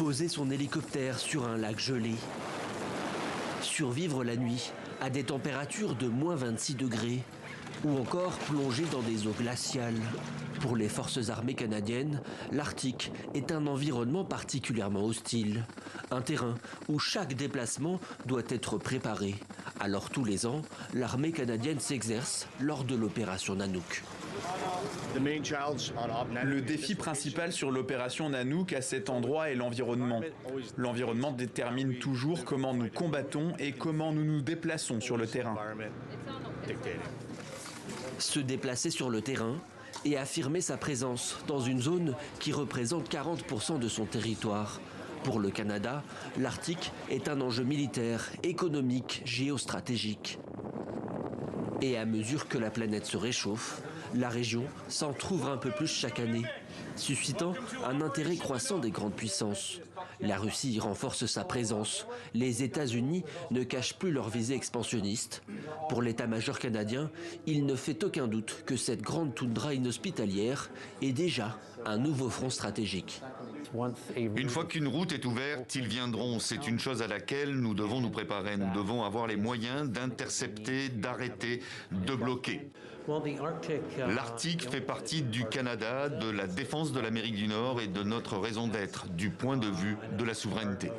Poser son hélicoptère sur un lac gelé. Survivre la nuit à des températures de moins 26 degrés. Ou encore plonger dans des eaux glaciales. Pour les forces armées canadiennes, l'Arctique est un environnement particulièrement hostile. Un terrain où chaque déplacement doit être préparé. Alors tous les ans, l'armée canadienne s'exerce lors de l'opération Nanook. Le défi principal sur l'opération Nanook à cet endroit est l'environnement. L'environnement détermine toujours comment nous combattons et comment nous nous déplaçons sur le terrain. Se déplacer sur le terrain et affirmer sa présence dans une zone qui représente 40% de son territoire. Pour le Canada, l'Arctique est un enjeu militaire, économique, géostratégique. Et à mesure que la planète se réchauffe, la région s'entrouvre un peu plus chaque année, suscitant un intérêt croissant des grandes puissances. La Russie renforce sa présence. Les États-Unis ne cachent plus leur visée expansionniste. Pour l'état-major canadien, il ne fait aucun doute que cette grande toundra inhospitalière est déjà un nouveau front stratégique. Une fois qu'une route est ouverte, ils viendront. C'est une chose à laquelle nous devons nous préparer. Nous devons avoir les moyens d'intercepter, d'arrêter, de bloquer. L'Arctique fait partie du Canada, de la défense de l'Amérique du Nord et de notre raison d'être, du point de vue de la souveraineté.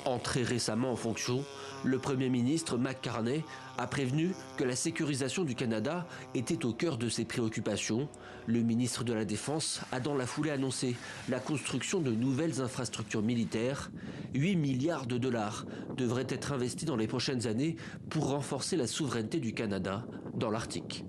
Entré récemment en fonction, le Premier ministre Mark Carney a prévenu que la sécurisation du Canada était au cœur de ses préoccupations. Le ministre de la Défense a dans la foulée annoncé la construction de nouvelles infrastructures militaires. 8 milliards de dollars devraient être investis dans les prochaines années pour renforcer la souveraineté du Canada dans l'Arctique.